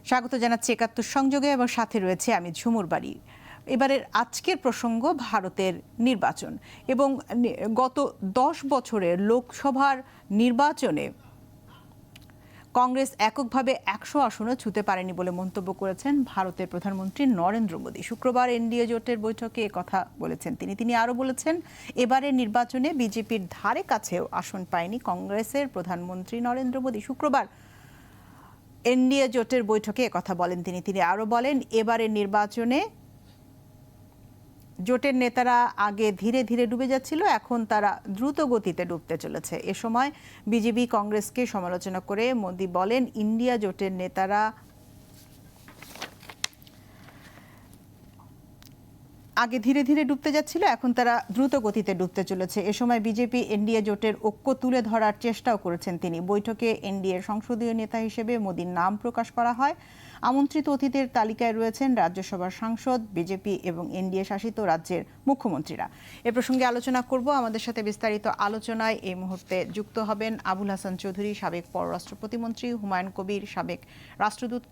স্বাগত জানাচ্ছি ৭১ সংযোগে এবং সাথে রয়েছে আমি ঝুমুর বাড়ি। এবারের আজকের প্রসঙ্গ ভারতের নির্বাচন এবং গত ১০ বছরের লোকসভার নির্বাচনে কংগ্রেস এককভাবে ১০০ আসনও ছুঁতে পারেনি বলে মন্তব্য করেছেন ভারতের প্রধানমন্ত্রী নরেন্দ্র মোদী। শুক্রবার এনডিএ জোটের বৈঠকে কথা বলেছেন তিনি আরও বলেছেন, এবারের নির্বাচনে বিজেপির ধারে কাছেও আসন পায়নি কংগ্রেসের প্রধানমন্ত্রী নরেন্দ্র মোদী। শুক্রবার এনডিএ জোটের বৈঠকে কথা বলেন তিনি আরও বলেন, এবারের নির্বাচনে জোটের নেতারা আগে ধীরে ধীরে ডুবে যাচ্ছিল, এখন তারা দ্রুত গতিতে ডুবতে চলেছে। এ সময় বিজেপি কংগ্রেসকে সমালোচনা করে মোদি বলেন, ইন্ডিয়া জোটের নেতারা আগে ধীরে ধীরে ডুবতে যাচ্ছিল, এখন তারা দ্রুত গতিতে ডুবতে চলেছে। এ সময় বিজেপি এনডিএ জোটের ঐক্য তুলে ধরার চেষ্টাও করেছেন তিনি। বৈঠকে এনডিএর সংসদীয় নেতা হিসেবে মোদির নাম প্রকাশ করা হয়। আমন্ত্রিত অতিথিদের তালিকায় রয়েছেন রাজ্যসভার সাংসদ, বিজেপি এবং এনডিএ শাসিত রাজ্যের মুখ্যমন্ত্রীরা। এ প্রসঙ্গে আলোচনা করব। আমাদের সাথে বিস্তারিত আলোচনায় এই মুহূর্তে যুক্ত হবেন আবুল হাসান চৌধুরী, সাবেক পররাষ্ট্র প্রতিমন্ত্রী, হুমায়ুন কবির, সাবেক রাষ্ট্রদূত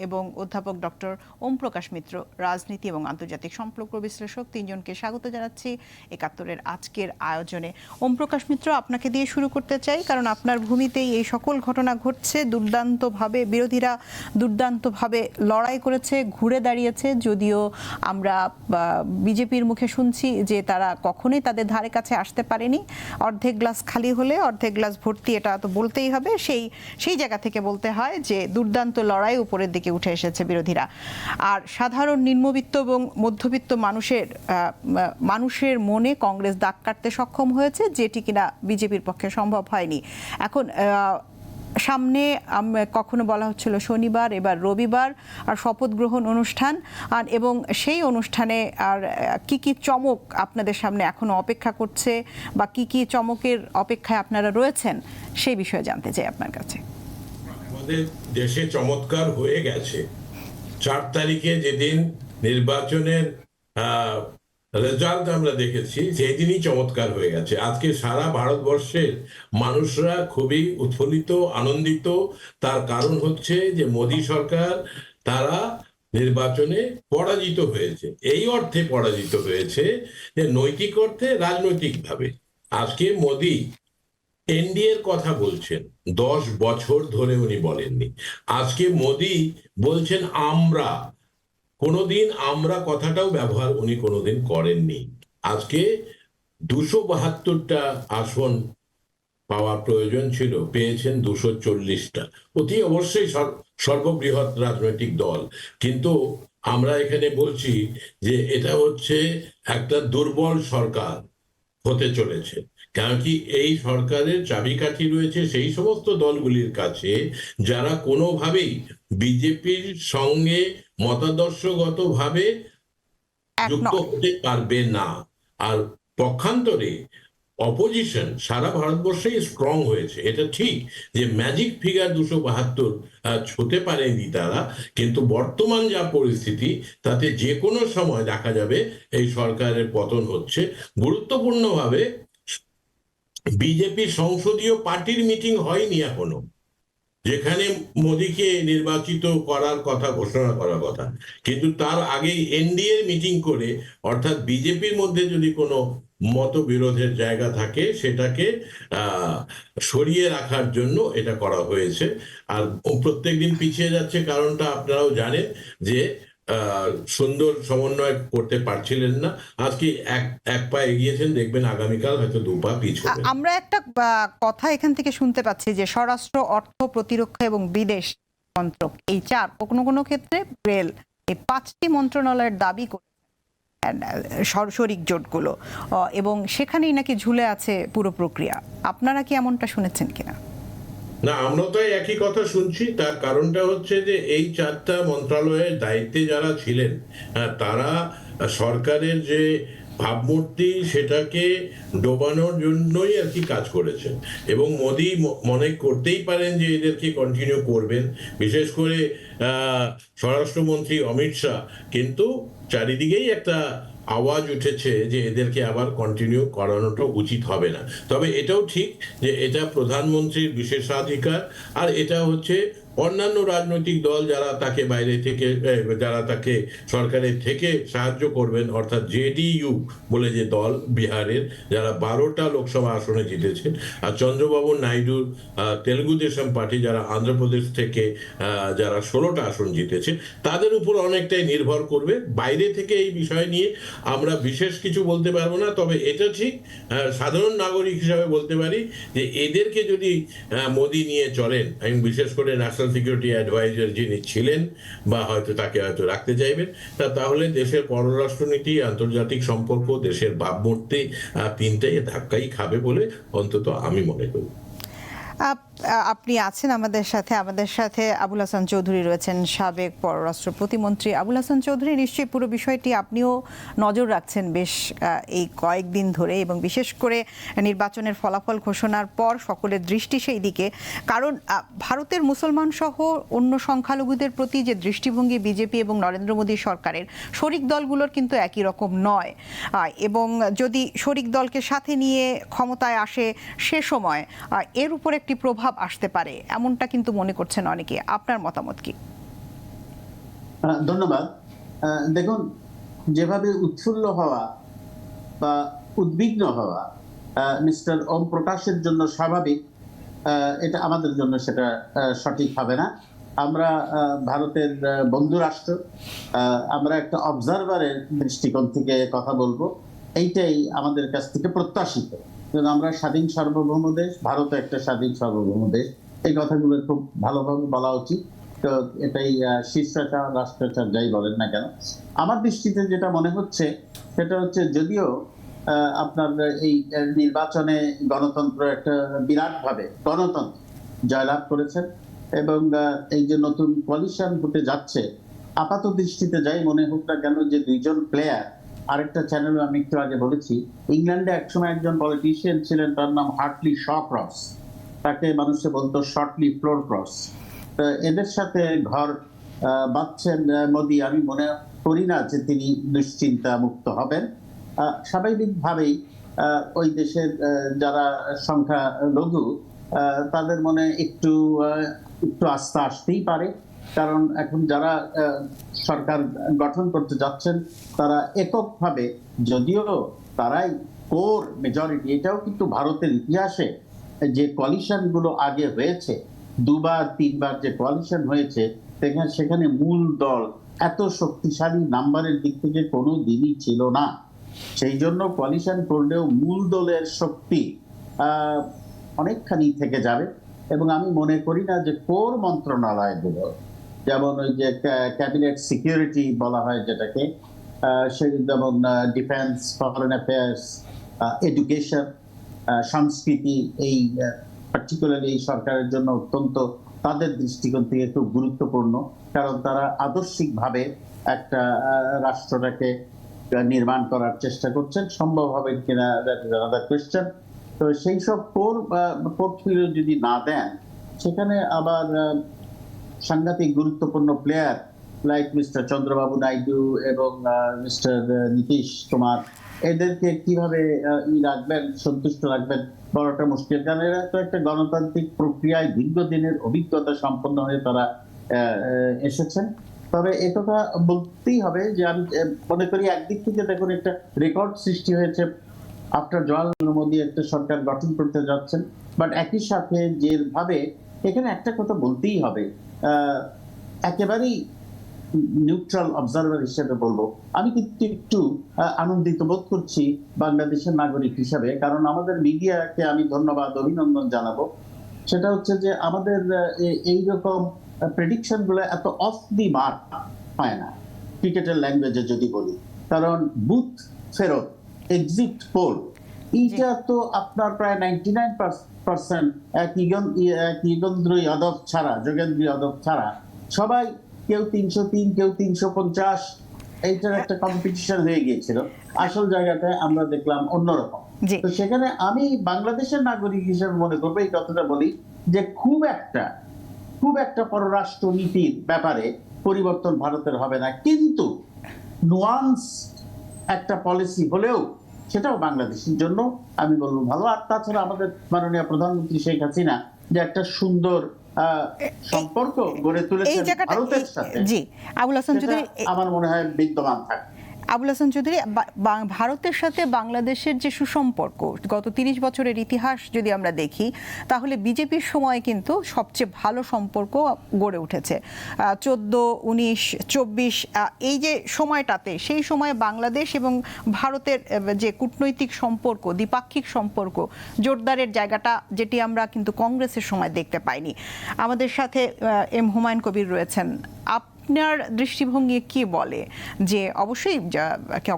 এবং অধ্যাপক ডক্টর ওম প্রকাশ মিত্র, রাজনীতি এবং আন্তর্জাতিক সম্পর্ক বিশ্লেষক। তিনজনকে স্বাগত জানাচ্ছি ৭১-এর আজকের আয়োজনে। ওম প্রকাশ মিত্র, আপনাকে দিয়ে শুরু করতে চাই, কারণ আপনার ভূমিতেই এই সকল ঘটনা ঘটছে। দুর্দান্তভাবে বিরোধীরা দুর্দান্তভাবে লড়াই করেছে, ঘুরে দাঁড়িয়েছে। যদিও আমরা বিজেপির মুখে শুনছি যে তারা কখনোই তাদের ধারে কাছে আসতে পারেনি। অর্ধেক গ্লাস খালি হলে অর্ধেক গ্লাস ভর্তি, এটা তো বলতেই হবে। সেই জায়গা থেকে বলতে হয় যে দুর্দান্ত লড়াই, উপরের দিকে উঠে এসেছে বিরোধীরা। আর সাধারণ নিম্নবিত্ত এবং মধ্যবিত্ত মানুষের মনে কংগ্রেস দাগ কাটতে সক্ষম হয়েছে, যেটি কিনা বিজেপির পক্ষে সম্ভব হয়নি। এখন সামনে কখনো বলা হচ্ছিল শনিবার, এবার রবিবার, আর শপথ গ্রহণ অনুষ্ঠান, আর এবং সেই অনুষ্ঠানে আর কি চমক আপনাদের সামনে এখনো অপেক্ষা করছে, বা কি চমকের অপেক্ষায় আপনারা রয়েছেন, সেই বিষয়ে জানতে চাই আপনার কাছে। আমাদের দেশে চমৎকার হয়ে গেছে। ৪ তারিখে যেদিন নির্বাচনের রেজাল্ট আমরা দেখেছি, সেই দিনই চমৎকার হয়ে গেছে। আজকে সারা ভারতবর্ষের মানুষরা খুবই উৎফুল্লিত, আনন্দিত। তার কারণ হচ্ছে যে মোদী সরকার তারা নির্বাচনে পরাজিত হয়েছে। এই অর্থে পরাজিত হয়েছে যে নৈতিক অর্থে, রাজনৈতিকভাবে। আজকে মোদী এনডিএর কথা বলছেন, 10 বছর ধরে উনি বলেননি। আজকে মোদী বলছেন আমরা। কোনোদিন আমরা কথাটাও ব্যবহার উনি কোনোদিন করেননি। আজকে 272টা আসন পাওয়ার প্রয়োজন ছিল, পেয়েছেন 240টা। অতি অবশ্যই সর্ববৃহৎ রাজনৈতিক দল, কিন্তু আমরা এখানে বলছি যে এটা হচ্ছে একটা দুর্বল সরকার হতে চলেছে। কারণ কি, এই সরকারের চাবিকাঠি রয়েছে সেই সমস্ত দলগুলির কাছে যারা কোনোভাবেই বিজেপির সঙ্গে মতাদর্শগতভাবে যুক্ত হতে পারবে না। আর পক্ষান্তরে অপোজিশন সারা ভারতবর্ষেই স্ট্রং হয়েছে। এটা ঠিক যে ম্যাজিক ফিগার 272 ছুঁতে পারেনি তারা, কিন্তু বর্তমান যা পরিস্থিতি, তাতে যে কোনো সময় দেখা যাবে এই সরকারের পতন হচ্ছে। গুরুত্বপূর্ণভাবে বিজেপি সংসদীয় পার্টির মিটিং হয়নি এখনো, যেখানে মোদীকে নির্বাচিত করার কথা, ঘোষণা করার কথা। কিন্তু তার আগেই এনডিএ মিটিং করে, অর্থাৎ বিজেপির মধ্যে যদি কোনো মতবিরোধের জায়গা থাকে সেটাকে সরিয়ে রাখার জন্য এটা করা হয়েছে। আর প্রত্যেকদিন পিছিয়ে যাচ্ছে, কারণটা আপনারাও জানেন যে সুন্দর সমন্বয় করতে পারছিলেন না। আজকে এক পা এগিয়েছেন, দেখবেন আগামীকাল হয়তো 2 পা পিছবেন। আমরা একটা কথা এখান থেকে শুনতে পাচ্ছি যে স্বরাষ্ট্র, অর্থ, প্রতিরক্ষা এবং বিদেশ মন্ত্রক, এই 4, কোনো ক্ষেত্রে রেল, এই 5টি মন্ত্রণালয়ের দাবি করে শরিক জোটগুলো, এবং সেখানেই নাকি ঝুলে আছে পুরো প্রক্রিয়া। আপনারা কি এমনটা শুনেছেন কিনা? না, আমরা তো একই কথা শুনছি। তার কারণটা হচ্ছে যে এই 4টা মন্ত্রণালয়ের দায়িত্বে যারা ছিলেন, তারা সরকারের যে ভাবমূর্তি সেটাকে ডোবানোর জন্যই আর কি কাজ করেছেন। এবং মোদী মনে করতেই পারেন যে এদেরকে কন্টিনিউ করবেন, বিশেষ করে স্বরাষ্ট্রমন্ত্রী অমিত শাহ। কিন্তু চারিদিকেই একটা আওয়াজ উঠেছে যে এদেরকে আবার কন্টিনিউ করানোটা উচিত হবে না। তবে এটাও ঠিক যে এটা প্রধানমন্ত্রীর বিশেষাধিকার, আর এটা হচ্ছে অন্যান্য রাজনৈতিক দল যারা তাকে বাইরে থেকে যারা তাকে সরকারের থেকে সাহায্য করবেন, অর্থাৎ জেডিইউ বলে যে দল বিহারের, যারা 12টা লোকসভা আসনে জিতেছে, আর চন্দ্রবাবু নাইডুর তেলুগু দেশম পার্টি যারা অন্ধ্রপ্রদেশ থেকে যারা 16টা আসন জিতেছে, তাদের উপর অনেকটাই নির্ভর করবে। বাইরে থেকে এই বিষয় নিয়ে আমরা বিশেষ কিছু বলতে পারবো না, তবে এটা ঠিক সাধারণ নাগরিক হিসাবে বলতে পারি যে এদেরকে যদি মোদি নিয়ে চলেন, এবং বিশেষ করে ন্যাশনাল সিকিউরিটি অ্যাডভাইজার যিনি ছিলেন বা হয়তো তাকে হয়তো রাখতে চাইবেন, তাহলে দেশের পররাষ্ট্রনীতি, আন্তর্জাতিক সম্পর্ক, দেশের ভাবমূর্তি তিনটাই ধাক্কাই খাবে বলে অন্তত আমি মনে করি। আপনি আছেন আমাদের সাথে আবুল হাসান চৌধুরী রয়েছেন, সাবেক পররাষ্ট্র প্রতিমন্ত্রী। আবুল হাসান চৌধুরী, নিশ্চয়ই পুরো বিষয়টি আপনিও নজর রাখছেন বেশ এই কয়েকদিন ধরে, এবং বিশেষ করে নির্বাচনের ফলাফল ঘোষণার পর সকলের দৃষ্টি সেই দিকে। কারণ ভারতের মুসলমান সহ অন্য সংখ্যালঘুদের প্রতি যে দৃষ্টিভঙ্গি বিজেপি এবং নরেন্দ্র মোদী সরকারের, শরিক দলগুলোর কিন্তু একই রকম নয়, এবং যদি শরিক দলকে সাথে নিয়ে ক্ষমতায় আসে সে সময় এর উপর একটি প্রভাব আসতে পারে, এমনটা কিন্তু মনে করছেন অনেকে। আপনার মতামত কি? ধন্যবাদ। দেখুন, যেভাবে উৎফুল্ল হওয়া বা উদ্বিগ্ন হওয়া মিস্টার ওম প্রকাশের জন্য স্বাভাবিক, এটা আমাদের জন্য সেটা সঠিক হবে না। আমরা ভারতের বন্ধু রাষ্ট্র, আমরা একটা অবজারভারের দৃষ্টিকোণ থেকে কথা বলবো, এইটাই আমাদের কাছ থেকে প্রত্যাশিত। আমরা স্বাধীন সার্বভৌম দেশ, ভারত একটা স্বাধীন সার্বভৌম দেশ, এই কথাগুলো খুব ভালোভাবে বলা উচিত। তো এটাই শিষ্টাচার, রাষ্ট্রাচার, যাই বলেন না কেন। আমার দৃষ্টিতে যেটা মনে হচ্ছে সেটা হচ্ছে, যদিও আপনার এই নির্বাচনে গণতন্ত্র একটা বিরাটভাবে গণতন্ত্র জয়লাভ করেছেন, এবং এই যে নতুন কোয়ালিশন হতে যাচ্ছে, আপাত দৃষ্টিতে যাই মনে হোক না কেন যে দুইজন প্লেয়ার, আরেকটা চ্যানেলে আমি একটু আগে বলেছি, ইংল্যান্ডে একসময় একজন পলিটিশিয়ান ছিলেন, তার নাম হার্টলি শ ক্রস, তাকে মানুষে বলতো শর্টলি ফ্লোর ক্রস। এদের সাথে ঘর বাঁধছেন মোদি। আমি মনে করি না যে তিনি দুশ্চিন্তা মুক্ত হবেন। স্বাভাবিকভাবেই ওই দেশের যারা সংখ্যা লঘু, তাদের মনে একটু আস্থা আসতেই পারে, কারণ এখন যারা সরকার গঠন করতে যাচ্ছেন তারা এককভাবে, যদিও তারাই কোর মেজরিটি, এটাও কিন্তু ভারতের ইতিহাসে যে কোয়ালিশন গুলো আগে হয়েছে, 2বার 3বার যে কোয়ালিশন হয়েছে, সেখানে মূল দল এত শক্তিশালী নাম্বারের দিক থেকে কোনো দিনই ছিল না। সেই জন্য কোয়ালিশন করলেও মূল দলের শক্তি অনেকখানি থেকে যাবে। এবং আমি মনে করি না যে কোর মন্ত্রণালয়গুলো, যেমন ওই যে ক্যাবিনেট সিকিউরিটি বলা হয় যেটাকে, যেমন ডিফেন্স, ফরেন অ্যাফেয়ার্স, এডুকেশন, সংস্কৃতি, এই পার্টিকুলারলি এই সরকারের জন্য অত্যন্ত, তাদের দৃষ্টিকোণ থেকে খুব গুরুত্বপূর্ণ, কারণ তারা আদর্শিকভাবে একটা রাষ্ট্রটাকে নির্মাণ করার চেষ্টা করছেন। সম্ভব হবে কিনা আলাদা কোয়েশ্চেন। তো সেই সব পোর্টফোলিও যদি না দেন, সেখানে আবার সাংঘাতিক গুরুত্বপূর্ণ player like mister Chandrababu Naidu এবং মিস্টার নীতিশ কুমার, এদেরকে কিভাবে রাখবেন, সন্তুষ্ট রাখবেন, বড়টা মুশকিল। কারণ এরা তো একটা গণতান্ত্রিক প্রক্রিয়ায় দীর্ঘদিনের অভিজ্ঞতা সম্পন্ন হয়ে তারা এসেছেন। তবে একথা বলতেই হবে যে আমি মনে করি একদিক থেকে দেখুন, একটা রেকর্ড সৃষ্টি হয়েছে আফটার জওয়াহরলাল মোদী একটা সরকার গঠন করতে যাচ্ছেন। বাট একই সাথে যেভাবে, এখানে একটা কথা বলতেই হবে, একেবারেই নিউট্রাল অবজারভার হিসেবে বলবো, আমি কিন্তু একটু আনন্দিত বোধ করছি বাংলাদেশের নাগরিক হিসাবে, কারণ আমাদের মিডিয়াকে আমি ধন্যবাদ, অভিনন্দন জানাবো। সেটা হচ্ছে যে আমাদের এইরকম প্রেডিকশন গুলো এত অফ দি মার্ক হয় না, ক্রিকেটের ল্যাঙ্গুয়েজে যদি বলি। কারণ বুথ ফেরত, এক্সিট পোল, এইটা তো আপনার প্রায় 99% যোগেন্দ্র যাদব ছাড়া সবাই, কেউ 303, কেউ 350, এইটার একটা কম্পিটিশন হয়ে গিয়েছিল। আসল জায়গাটায় আমরা দেখলাম অন্যরকম। তো সেখানে আমি বাংলাদেশের নাগরিক হিসেবে মনে করবো, এই কথাটা বলি যে খুব একটা পররাষ্ট্র নীতির ব্যাপারে পরিবর্তন ভারতের হবে না, কিন্তু নুয়ান্স একটা পলিসি হলেও সেটাও বাংলাদেশের জন্য আমি বলবো ভালো। আর তাছাড়া আমাদের মাননীয় প্রধানমন্ত্রী শেখ হাসিনা যে একটা সুন্দর সম্পর্ক গড়ে এই তুলেছেন জায়গাটা ভারতের সাথে, জি আবুল হাসান সেটা চৌধুরী, আমার মনে হয় বিদ্যমান থাকে। আবুল হাসান চৌধুরী, ভারতের সাথে বাংলাদেশের যে সুসম্পর্ক গত 30 বছরের ইতিহাস যদি আমরা দেখি, তাহলে বিজেপির সময় কিন্তু সবচেয়ে ভালো সম্পর্ক গড়ে উঠেছে। 14, 19, 24 এই যে সময়টাতে, সেই সময় বাংলাদেশ এবং ভারতের যে কূটনৈতিক সম্পর্ক, দ্বিপাক্ষিক সম্পর্ক জোরদারের জায়গাটা যেটি আমরা কিন্তু কংগ্রেসের সময় দেখতে পাইনি। আমাদের সাথে এম হুমায়ুন কবির রয়েছেন। আপনার দৃষ্টিভঙ্গি কি বলে যে অবশ্যই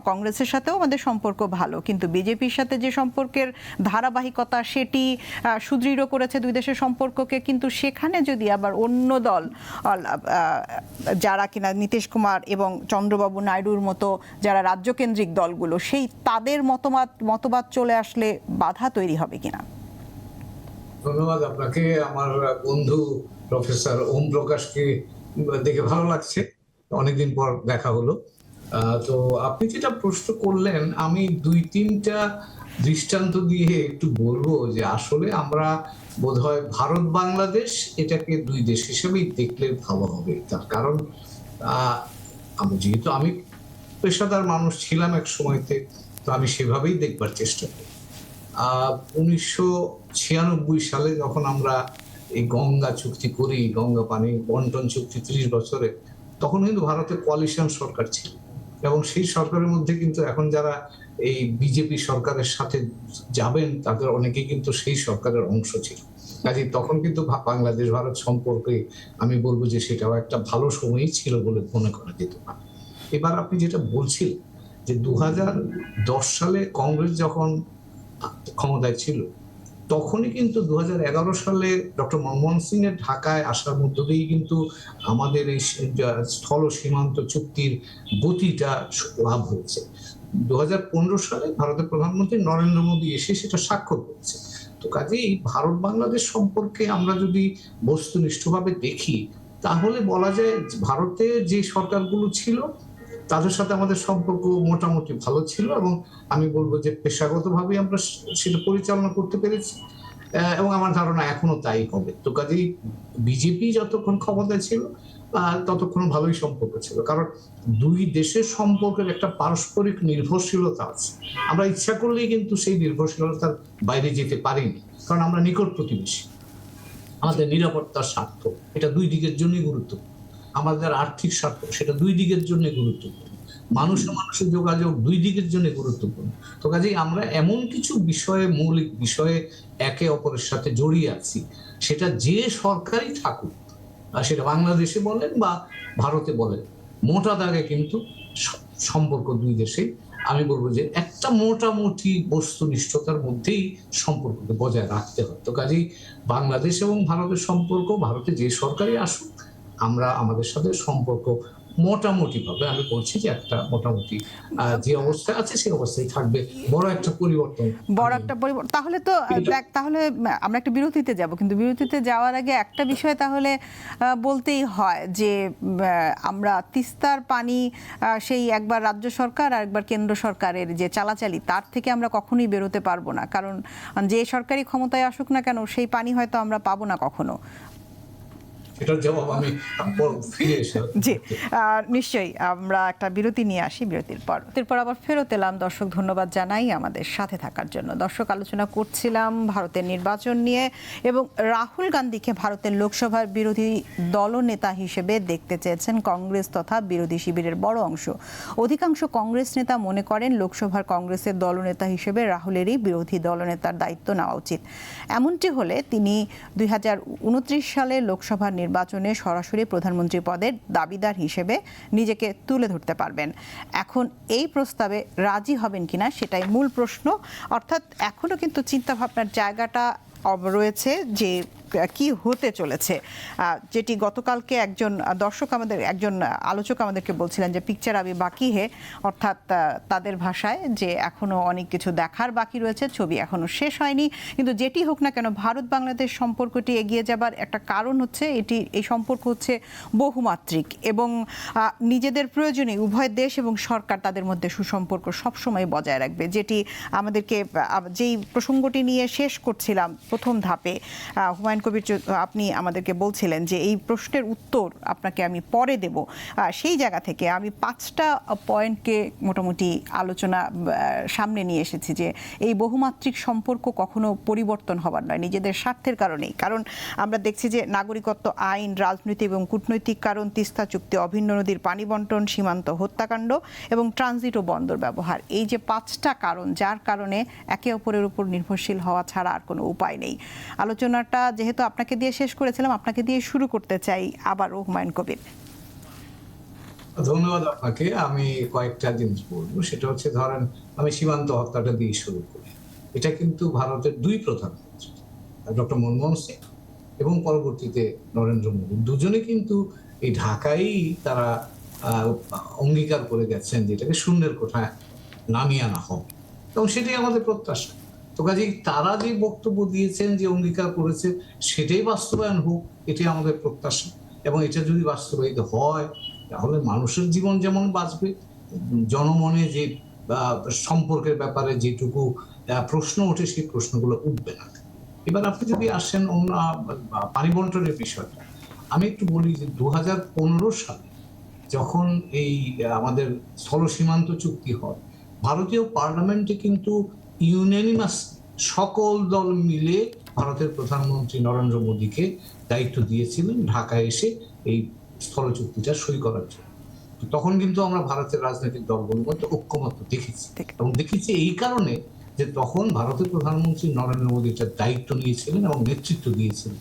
কংগ্রেসের সাথেও আমাদের সম্পর্ক ভালো, কিন্তু বিজেপির সাথে যে সম্পর্কের ধারাবাহিকতা সেটি সুদৃঢ় করেছে দুই দেশের সম্পর্ককে, কিন্তু সেখানে যদি আবার অন্য দল যারা কিনা নীতিশ কুমার এবং চন্দ্রবাবু নাইডুর মতো যারা রাজ্যকেন্দ্রিক দলগুলো, সেই তাদের মতবাদ চলে আসলে বাধা তৈরি হবে কিনা? ধন্যবাদ আপনাকে। আমার বন্ধু প্রফেসর ওম প্রকাশকে দেখে ভালো লাগছে, অনেকদিন পর দেখা হলো। তো আপনি যেটা প্রশ্ন করলেন, আমি 2-3টা দৃষ্টান্ত দিয়ে একটু বলবো যে আসলে আমরা বোধহয় ভারত বাংলাদেশ এটাকে দুই দেশ হিসেবেই দেখলে ভালো হবে। তার কারণ যেহেতু আমি পেশাদার মানুষ ছিলাম এক সময়তে, তো আমি সেভাবেই দেখবার চেষ্টা করি। 1996 সালে যখন আমরা এই গঙ্গা চুক্তি করি, গঙ্গা পানি বন্টন চুক্তি 30 বছরে, তখন কিন্তু ভারতে কোয়ালিশন সরকার ছিল, এবং সেই সরকারের মধ্যে কিন্তু এখন যারা এই বিজেপি সরকারের সাথে যাবেন তাদের অনেকে কিন্তু সেই সরকারের অংশ ছিল। কাজে তখন কিন্তু বাংলাদেশ ভারত সম্পর্কে আমি বলবো যে সেটাও একটা ভালো সময়ই ছিল বলে মনে করা যেতে পারে। এবার আপনি যেটা বলছিলেন যে 2010 সালে কংগ্রেস যখন ক্ষমতায় ছিল, তখনই কিন্তু 2011 সালে ডক্টর মনমোহন সিং এর ঢাকায় আসার মধ্য দিয়েই কিন্তু আমাদের এই স্থল সীমান্ত চুক্তির গতিটা লাভ হয়েছে। 2015 সালে ভারতের প্রধানমন্ত্রী নরেন্দ্র মোদী এসে সেটা স্বাক্ষর করেছে। তো কাজেই ভারত বাংলাদেশ সম্পর্কে আমরা যদি বস্তুনিষ্ঠভাবে দেখি, তাহলে বলা যায় ভারতে যে সরকারগুলো ছিল তাদের সাথে আমাদের সম্পর্ক মোটামুটি ভালো ছিল, এবং আমি বলবো যে পেশাগতভাবে আমরা সেটা পরিচালনা করতে পেরেছি, এবং আমার ধারণা এখনো তাই হবে। তো কাজেই বিজেপি যতক্ষণ ক্ষমতায় ছিল ততক্ষণ ভালোই সম্পর্ক ছিল, কারণ দুই দেশের সম্পর্কের একটা পারস্পরিক নির্ভরশীলতা আছে। আমরা ইচ্ছা করলেই কিন্তু সেই নির্ভরশীলতার বাইরে যেতে পারিনি, কারণ আমরা নিকট প্রতিবেশী। আমাদের নিরাপত্তার স্বার্থ এটা দুই দিকের জন্যই গুরুত্বপূর্ণ, আমাদের আর্থিক স্বার্থ সেটা দুই দিকের জন্য গুরুত্বপূর্ণ, মানুষের যোগাযোগ দুই দিকের জন্য গুরুত্বপূর্ণ। তো কাজেই আমরা এমন কিছু বিষয়ে, মৌলিক বিষয়ে একে অপরের সাথে জড়িয়ে আছি, সেটা যে সরকারই থাকুক, সেটা বাংলাদেশে বলেন বা ভারতে বলেন, মোটা দাগে কিন্তু সম্পর্ক দুই দেশেই আমি বলবো যে একটা মোটামুটি বস্তুনিষ্ঠতার মধ্যেই সম্পর্ককে বজায় রাখতে হয়। তো কাজেই বাংলাদেশ এবং ভারতের সম্পর্ক, ভারতে যে সরকারই আসুক, আমরা আমাদের সাথে সম্পর্ক মোটামুটি ভাবে, আমি বলছি যে একটা মোটামুটি যে অবস্থায় আছে সেই অবস্থায় থাকবে। বড় একটা পরিবর্তন তাহলে তো দেখ, তাহলে আমরা একটা বিরতিতে যাব, কিন্তু বিরতিতে যাওয়ার আগে একটা বিষয় তাহলে বলতেই হয় যে আমরা তিস্তার পানি সেই একবার রাজ্য সরকার আর একবার কেন্দ্র সরকারের যে চালাচালি, তার থেকে আমরা কখনোই বেরোতে পারবো না, কারণ যে সরকারি ক্ষমতায় আসুক না কেন সেই পানি হয়তো আমরা পাবো না কখনো। এটার জবাব আমি ফিরে এসে জি নিশ্চয়ই। আমরা একটা বিরতি নিয়ে আসি, বিরতির পর আবার ফেরত এলাম। দর্শক ধন্যবাদ জানাই আমাদের সাথে থাকার জন্য। দর্শক, আলোচনা করছিলাম ভারতের নির্বাচন নিয়ে, এবং রাহুল গান্ধীকে ভারতের লোকসভার বিরোধী দলনেতা হিসেবে দেখতে চেয়েছেন কংগ্রেস তথা বিরোধী শিবিরের বড় অংশ। অধিকাংশ কংগ্রেস নেতা মনে করেন লোকসভার কংগ্রেসের দলনেতা হিসেবে রাহুলেরই বিরোধী দলনেতার দায়িত্ব নেওয়া উচিত। এমনটি হলে তিনি 2029 সালে লোকসভার নির্বাচনে সরাসরি প্রধানমন্ত্রী পদের দাবিদার হিসেবে নিজেকে তুলে ধরতে পারবেন। এখন এই প্রস্তাবে রাজি হবেন কিনা সেটাই মূল প্রশ্ন। অর্থাৎ এখনো কিন্তু চিন্তাভাবনার জায়গাটা রয়েছে যে কি হতে চলেছে, যেটি গতকালকে একজন আলোচক আমাদেরকে বলছিলেন যে পিকচার আবি বাকি হে, অর্থাৎ তাদের ভাষায় যে এখনো অনেক কিছু দেখার বাকি রয়েছে, ছবি এখনো শেষ হয়নি। কিন্তু যেটি হোক না কেন, ভারত বাংলাদেশ সম্পর্কটি এগিয়ে যাবার একটা কারণ হচ্ছে এই সম্পর্ক হচ্ছে বহুমাত্রিক, এবং নিজেদের প্রয়োজনে উভয় দেশ এবং সরকার তাদের মধ্যে সুসম্পর্ক সবসময় বজায় রাখবে। যেটি আমাদেরকে যেই প্রসঙ্গটি নিয়ে শেষ করছিলাম প্রথম ধাপে, হুমায়ুন কবির আপনি আমাদেরকে বলছিলেন যে এই প্রশ্নের উত্তর আপনাকে আমি পরে দেব, সেই জায়গা থেকে আমি 5টা পয়েন্টকে মোটামুটি আলোচনা সামনে নিয়ে এসেছি যে এই বহুমাত্রিক সম্পর্ক কখনো পরিবর্তন হবার নয় নিজেদের স্বার্থের কারণেই। কারণ আমরা দেখছি যে নাগরিকত্ব আইন, রাজনৈতিক এবং কূটনৈতিক কারণ, তিস্তা চুক্তি, অভিন্ন নদীর পানি বন্টন, সীমান্ত হত্যাকাণ্ড এবং ট্রানজিট ও বন্দর ব্যবহার, এই যে 5টা কারণ যার কারণে একে অপরের উপর নির্ভরশীল হওয়া ছাড়া আর কোনো উপায় নেই। আলোচনাটা যেহেতু আপনাকে দিয়ে শেষ করেছিলাম, আপনাকে দিয়ে শুরু করতে চাই আবারও হুমায়ুন কবির। ধন্যবাদ আপনাকে। আমি কয়েকটা জিনিস বলবো, সেটা হচ্ছে ধরেন আমি সীমান্ত হত্যাটা দিয়ে শুরু করি। এটা কিন্তু ভারতের 2 প্রধানমন্ত্রী, ডক্টর মনমোহন সিং এবং পরবর্তীতে নরেন্দ্র মোদী, দুজনে কিন্তু এই ঢাকায় তারা অঙ্গীকার করে গেছেন যেটাকে শূন্যের কোঠায় নামিয়ে আনা হবে, এবং সেটাই আমাদের প্রত্যাশা। তো কাজেই তারা যে বক্তব্য দিয়েছেন, যে অঙ্গীকার করেছে, সেটাই বাস্তবায়ন হোক, এটাই আমাদের প্রত্যাশা। এবং এটা যদি বাস্তবায়িত হয় তাহলে মানুষের জীবন যেমন বাঁচবে, জনমনে যে সম্পর্কের ব্যাপারে যেটুকু প্রশ্ন ওঠে সেই প্রশ্নগুলো উঠবে না। এবার আপনি যদি আসেন পানি বন্টনের বিষয়টা, আমি একটু বলি যে 2015 সালে যখন এই আমাদের স্থল সীমান্ত চুক্তি হয়, ভারতীয় পার্লামেন্টে কিন্তু ইউনানিমাস সকল দল মিলে ভারতের প্রধানমন্ত্রী নরেন্দ্র মোদীকে দায়িত্ব দিয়েছিলেন ঢাকায় এসে এই স্থল চুক্তিটা সই করার জন্য। তখন কিন্তু আমরা ভারতের রাজনৈতিক দলগুলোর মধ্যে ঐক্যমত্য দেখেছি, এবং দেখেছি এই কারণে যে তখন ভারতের প্রধানমন্ত্রী নরেন্দ্র মোদী এটার দায়িত্ব নিয়েছিলেন এবং নেতৃত্ব দিয়েছিলেন।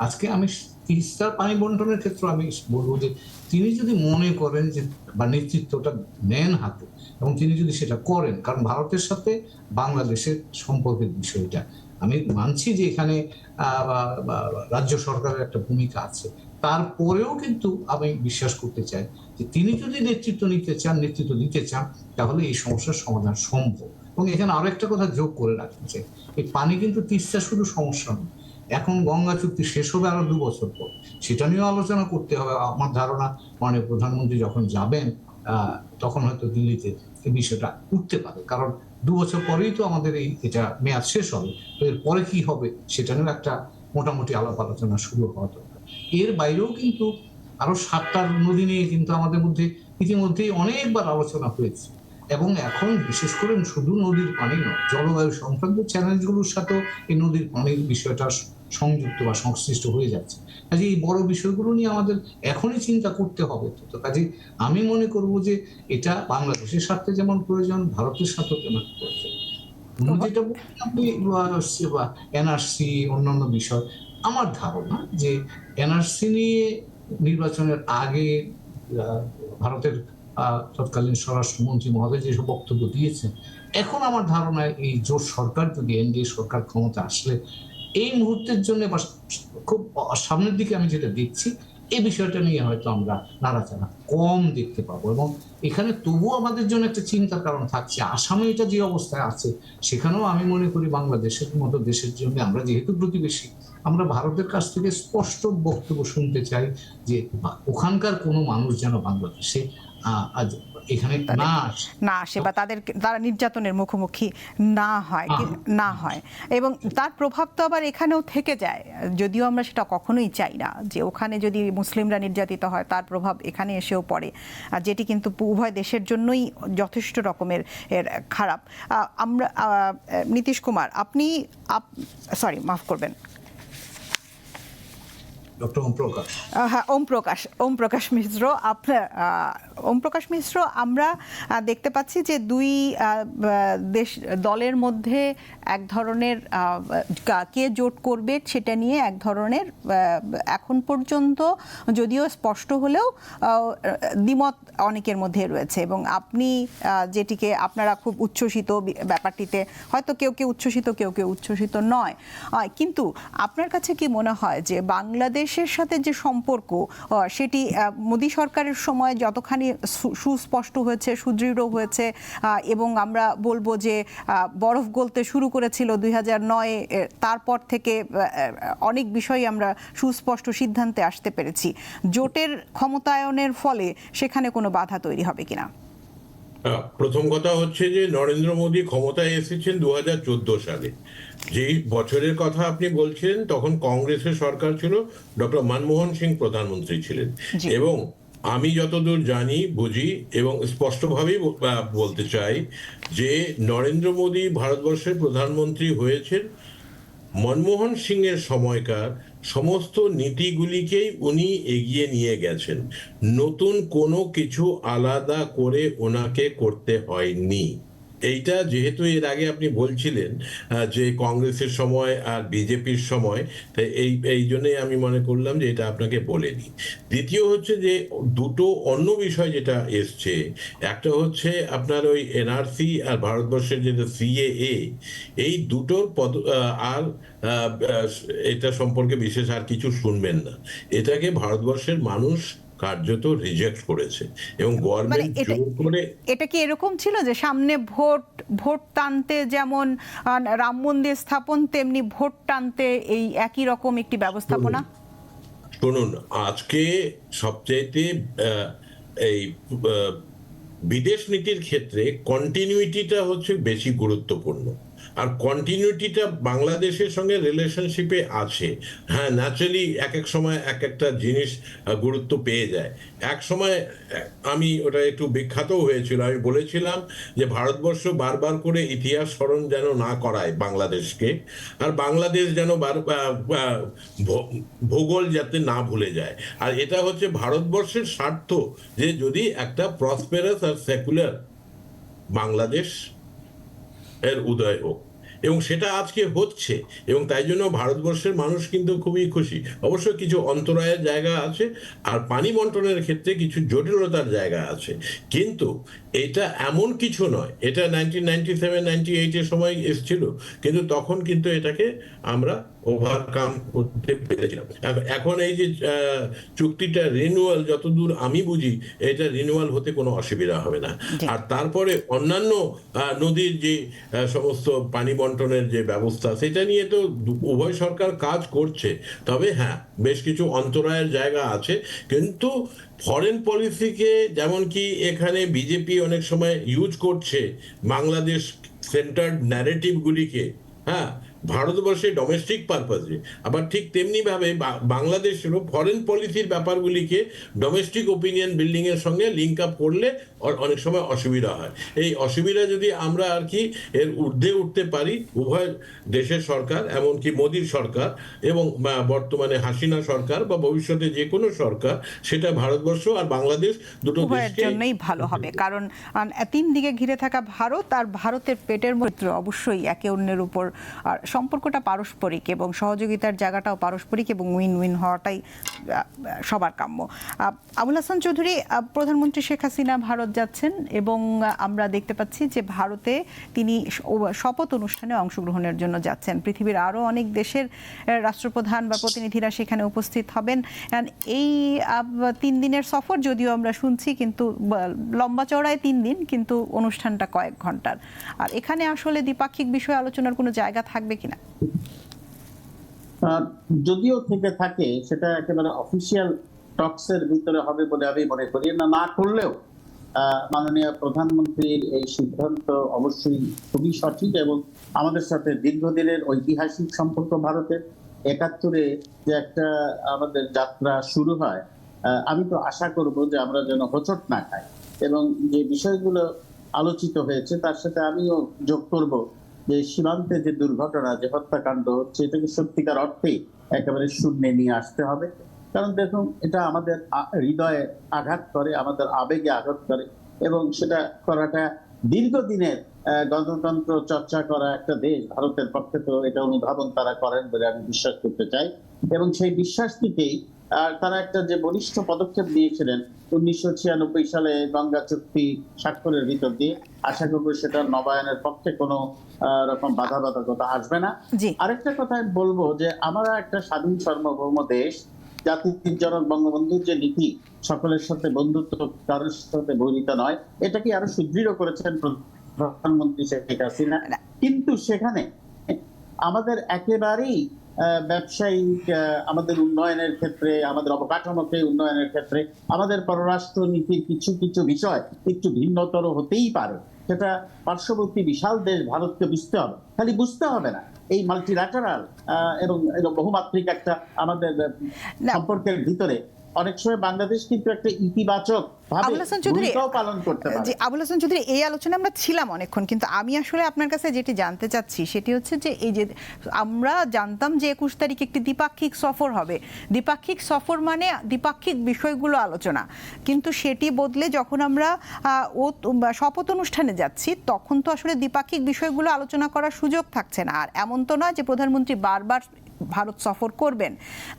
আজকে আমি তিস্তার পানি বন্টনের ক্ষেত্রে আমি বলবো যে তিনি যদি মনে করেন যে বা নেতৃত্বটা নেন হাতে, এবং তিনি যদি সেটা করেন, কারণ ভারতের সাথে বাংলাদেশের সম্পর্কের বিষয়টা আমি মানছি যে এখানে রাজ্য সরকারের একটা ভূমিকা আছে, তারপরেও কিন্তু আমি বিশ্বাস করতে চাই যে তিনি যদি নেতৃত্ব নিতে চান, নেতৃত্ব দিতে চান, তাহলে এই সমস্যার সমাধান সম্ভব। এবং এখানে আরো একটা কথা যোগ করে রাখতে চাই, এই পানি কিন্তু তিস্তা শুধু সমস্যা নয়, এখন গঙ্গা চুক্তি শেষ হবে আরো 2 বছর পর, সেটা নিয়েও আলোচনা করতে হবে। আমার ধারণা মাননীয় প্রধানমন্ত্রী যখন যাবেন তখন হয়তো দিল্লিতে এই বিষয়টা উঠতে পারে, কারণ 2 বছর পরেই তো আমাদের এটা মেয়াদ শেষ হবে। তো এর পরে কি হবে সেটা নিয়েও একটা মোটামুটি আলাপ আলোচনা শুরু হওয়া দরকার। এর বাইরেও কিন্তু আরো 7টা নদী নিয়ে কিন্তু আমাদের মধ্যে ইতিমধ্যেই অনেকবার আলোচনা হয়েছে, এবং এখন বিশেষ করে শুধু নদীর পানি নয়, জলবায়ু সংক্রান্ত চ্যালেঞ্জগুলোর সাথেও এই নদীর পানির বিষয়টা সংযুক্ত বা সংশ্লিষ্ট হয়ে যাচ্ছে। কাজে এই বড় বিষয়গুলো নিয়ে আমাদের এখনই চিন্তা করতে হবে। তো কাজে আমি মনে করব যে এটা বাংলাদেশের স্বার্থে যেমন প্রয়োজন, ভারতের স্বার্থেও তেমন প্রয়োজন। যেটা আপনি এনআরসি অন্যান্য বিষয়, আমার ধারণা যে এনআরসি নিয়ে নির্বাচনের আগে ভারতের তৎকালীন স্বরাষ্ট্রমন্ত্রী মহোদয় যেসব বক্তব্য দিয়েছেন, এখন আমার ধারণা এই জোট সরকার যদি এনডিএ সরকার ক্ষমতা আসলে এই মুহূর্তের জন্য বা খুব সামনের দিকে আমি যেটা দেখছি, এই বিষয়টা নিয়ে হয়তো আমরা নাড়াচাড়া কম দেখতে পাবো। এবং এখানে তবুও আমাদের জন্য একটা চিন্তার কারণ থাকছে, আসামে এটা যে অবস্থায় আছে সেখানেও আমি মনে করি বাংলাদেশের মতো দেশের জন্য আমরা যেহেতু প্রতিবেশী, আমরা ভারতের কাছ থেকে স্পষ্ট বক্তব্য শুনতে চাই যে ওখানকার কোনো মানুষ যেন বাংলাদেশে এখানে না আসে বা তারা নির্যাতনের মুখোমুখি না হয় এবং তার প্রভাব তো আবার এখানেও থেকে যায়, যদিও আমরা সেটা কখনোই চাই না যে ওখানে যদি মুসলিমরা নির্যাতিত হয় তার প্রভাব এখানে এসেও পড়ে, যেটি কিন্তু উভয় দেশের জন্যই যথেষ্ট রকমের খারাপ। আমরা নীতিশ কুমার, আপনি মাফ করবেন, ওম প্রকাশ মিশ্র, আমরা দেখতে পাচ্ছি যে 2 দলের মধ্যে এক ধরনের কে জোট করবে সেটা নিয়ে এক ধরনের এখন পর্যন্ত যদিও স্পষ্ট হলেও দ্বিমত অনেকের মধ্যে রয়েছে, এবং আপনি যেটিকে আপনারা খুব উচ্ছ্বসিত ব্যাপারটিতে, হয়তো কেউ উচ্ছ্বসিত, কেউ উচ্ছ্বসিত নয়, কিন্তু আপনার কাছে কি মনে হয় যে বাংলাদেশের সাথে যে সম্পর্ক সেটি মোদী সরকারের সময় যতখানি সুস্পষ্ট হয়েছে, সুদৃঢ় হয়েছে, এবং আমরা বলবো যে বরফ গলতে শুরু করেছিল 2009-এ, তারপর থেকে অনেক বিষয় আমরা সুস্পষ্ট সিদ্ধান্তে আসতে পেরেছি, জোটের ক্ষমতায়নের ফলে সেখানে কোনো বাধা তৈরি হবে কিনা? প্রথম কথা হচ্ছে যে নরেন্দ্র মোদী ক্ষমতায় এসেছেন 2014 সালে, যেই বছরের কথা আপনি বলছেন তখন কংগ্রেসের সরকার ছিল, ডক্টর মনমোহন সিং প্রধানমন্ত্রী ছিলেন। জি। এবং আমি যতদূর জানি বুঝি এবং স্পষ্টভাবেই বলতে চাই যে নরেন্দ্র মোদী ভারতবর্ষের প্রধানমন্ত্রী হয়েছেন মনমোহন সিং এর সময়কার সমস্ত নীতিগুলিকেই উনি এগিয়ে নিয়ে গেছেন। নতুন কোনো কিছু আলাদা করে ওনাকে করতে হয়নি। এইটা যেহেতু এর আগে আপনি বলছিলেন যে কংগ্রেসের সময় আর বিজেপির সময়, তাই এই জন্যই আমি মনে করলাম যে এটা আপনাকে বলেনি। দ্বিতীয় হচ্ছে যে দুটো অন্য বিষয় যেটা এসছে, একটা হচ্ছে আপনার ওই এনআরসি আর ভারতবর্ষের যেটা সিএএ, এই দুটোর আর এটা সম্পর্কে বিশেষ আর কিছু শুনবেন না। এটাকে ভারতবর্ষের মানুষ কার্যত রিজেক্ট করেছে এবং মানে গভর্নমেন্ট এটা জোর করে। এটা কি এরকম ছিল যে সামনে ভোট টানতে যেমন রাম মন্দির স্থাপন, তেমনি ভোট টানতে এই একই রকম একটি ব্যবস্থাপনা? শুনুন, আজকে সবচাইতে এই বিদেশ নীতির ক্ষেত্রে কন্টিনিউইটিটা হচ্ছে বেশি গুরুত্বপূর্ণ। আর কন্টিনিউটিটা বাংলাদেশের সঙ্গে রিলেশনশিপে আছে। হ্যাঁ, ন্যাচারালি এক এক সময় এক একটা জিনিস গুরুত্ব পেয়ে যায়। এক সময় আমি ওটা একটু বিখ্যাতও হয়েছিল, আমি বলেছিলাম যে ভারতবর্ষ বারবার করে ইতিহাস স্মরণ যেন না করায় বাংলাদেশকে, আর বাংলাদেশ যেন ভূগোল যাতে না ভুলে যায়। আর এটা হচ্ছে ভারতবর্ষের স্বার্থ যে যদি একটা প্রসপেরাস আর সেকুলার বাংলাদেশ এর উদয় হোক, এবং সেটা আজকে হচ্ছে। এবং তাই জন্য ভারতবর্ষের মানুষ কিন্তু খুবই খুশি। অবশ্য কিছু অন্তরায়ের জায়গা আছে, আর পানি বন্টনের ক্ষেত্রে কিছু জটিলতার জায়গা আছে, কিন্তু এটা এমন কিছু নয়। এটা 1997-98 সময় এসেছিল, কিন্তু তখন কিন্তু এটাকে আমরা ওভারকাম করতে পেরেছিলাম। এখন এই যে চুক্তিটা রিনিউয়াল, যতদূর আমি বুঝি এটা রিনিউয়াল হতে কোনো অসুবিধা হবে না। আর তারপরে অন্যান্য নদীর যে সমস্ত পানি বন্টনের যে ব্যবস্থা, সেটা নিয়ে তো উভয় সরকার কাজ করছে। তবে হ্যাঁ, বেশ কিছু অন্তরায়ের জায়গা আছে। কিন্তু ফরেন পলিসিকে যেমন কি এখানে বিজেপি অনেক সময় ইউজ করছে বাংলাদেশ সেন্টার্ড ন্যারেটিভগুলিকে, হ্যাঁ, ভারতবর্ষে ডোমেস্টিক পারপাসে, আবার ঠিক তেমনি ভাবে বাংলাদেশেরও ফরেন পলিসির ব্যাপারগুলিকে ডোমেস্টিক ওপিনিয়ন বিল্ডিং এর সঙ্গে লিঙ্ক আপ করলে অনেক সময় অসুবিধা হয়। এই অসুবিধা যদি আমরা আর কি এর ঊর্ধ্বে উঠতে পারি, উভয় দেশের সরকার, এমনকি মোদীর সরকার এবং বর্তমানে হাসিনা সরকার বা ভবিষ্যতে যে কোনো সরকার, সেটা ভারতবর্ষ আর বাংলাদেশ দুটো উভয়ের দেশকে জন্যই ভালো হবে। কারণ তিন দিকে ঘিরে থাকা ভারত আর ভারতের পেটের মধ্যে অবশ্যই একে অন্যের উপর আর সম্পর্কটা পারস্পরিক, এবং সহযোগিতার জায়গাটাও পারস্পরিক, এবং উইন উইন হওয়াটাই সবার কাম্য। আবুল হাসান চৌধুরী, প্রধানমন্ত্রী শেখ হাসিনা ভারত যাচ্ছেন, এবং আমরা দেখতে পাচ্ছি যে ভারতে তিনি শপথ অনুষ্ঠানে অংশগ্রহণের জন্য যাচ্ছেন। পৃথিবীর আরও অনেক দেশের রাষ্ট্রপ্রধান বা প্রতিনিধিরা সেখানে উপস্থিত হবেন। এই 3 দিনের সফর যদিও আমরা শুনছি, কিন্তু লম্বা চওড়ায় 3 দিন, কিন্তু অনুষ্ঠানটা কয়েক ঘন্টার। আর এখানে আসলে দ্বিপাক্ষিক বিষয়ে আলোচনার কোনো জায়গা থাকবে কিনা? যদিও থেকে থাকে, সেটা একেবারে অফিসিয়াল টকসের ভিতরে হবে বলে আমি মনে করি না। না করলেও মাননীয় প্রধানমন্ত্রীর এই সিদ্ধান্ত অবশ্যই খুবই সঠিক, এবং আমাদের সাথে দীর্ঘদিনের ঐতিহাসিক সম্পর্ক ভারতের। 71-এ যে একটা আমাদের যাত্রা শুরু হয়, আমি তো আশা করব যে আমরা যেন হোঁচট না খাই, এবং যে বিষয়গুলো আলোচিত হয়েছে তার সাথে আমিও যোগ করব যে সীমান্তে যে দুর্ঘটনা, যে হত্যাকাণ্ড হচ্ছে, এটাকে সত্যিকার অর্থেই একেবারে শূন্যে নিয়ে আসতে হবে। কারণ দেখুন, এটা আমাদের হৃদয়ে আঘাত করে, আমাদের আবেগে আঘাত করে, এবং সেটা করাটা দীর্ঘদিনের গণতন্ত্র চর্চা করা একটা দেশ ভারতের পক্ষে তো এটা অনুধাবন তারা করেন বলে আমি বিশ্বাস করতে চাই। এবং সেই বিশ্বাস থেকেই তারা একটা যে বলিষ্ঠ পদক্ষেপ নিয়েছিলেন 1996 সালে গঙ্গা চুক্তি স্বাক্ষরের ভিতর দিয়ে, আশা করবো সেটা নবায়নের পক্ষে কোনো রকম বাধাবাধকতা আসবে না। আরেকটা কথা বলবো যে আমরা একটা স্বাধীন সার্বভৌম দেশ, জাতির জনক বঙ্গবন্ধুর যে নীতি সকলের সাথে বন্ধুত্ব, কারোর সাথে বৈরিতা নয়, এটাকে আরো সুদৃঢ় করেছেন প্রধানমন্ত্রী শেখ হাসিনা। কিন্তু সেখানে আমাদের একেবারেই ব্যবসায়িক, আমাদের উন্নয়নের ক্ষেত্রে, আমাদের অবকাঠামোকে উন্নয়নের ক্ষেত্রে আমাদের পররাষ্ট্র নীতির কিছু কিছু বিষয় একটু ভিন্নতর হতেই পারে। সেটা পার্শ্ববর্তী বিশাল দেশ ভারতকে বুঝতে হবে। খালি বুঝতে হবে না, এই মাল্টিল্যাটারাল এবং বহুমাত্রিক একটা আমাদের সম্পর্কের ভিতরে অনেক সময় বাংলাদেশ কিন্তু একটা ইতিবাচক ভাবে আবুল হাসান চৌধুরী, ভূমিকাও পালন করতে পারে। জি আবুল হাসান চৌধুরী, এই আলোচনা আমরা ছিলাম অনেকক্ষণ, কিন্তু আমি আসলে আপনার কাছে যেটি জানতে চাচ্ছি সেটি হচ্ছে যে এই যে আমরা জানতাম যে 21 তারিখ একটি দ্বিপাক্ষিক সফর হবে, দ্বিপাক্ষিক সফর মানে দ্বিপাক্ষিক বিষয়গুলো আলোচনা, কিন্তু সেটি বদলে যখন আমরা শপথ অনুষ্ঠানে যাচ্ছি তখন তো আসলে দ্বিপাক্ষিক বিষয়গুলো আলোচনা করার সুযোগ থাকছে না। আর এমন তো নয় যে প্রধানমন্ত্রী বারবার ভারত সফর করবেন,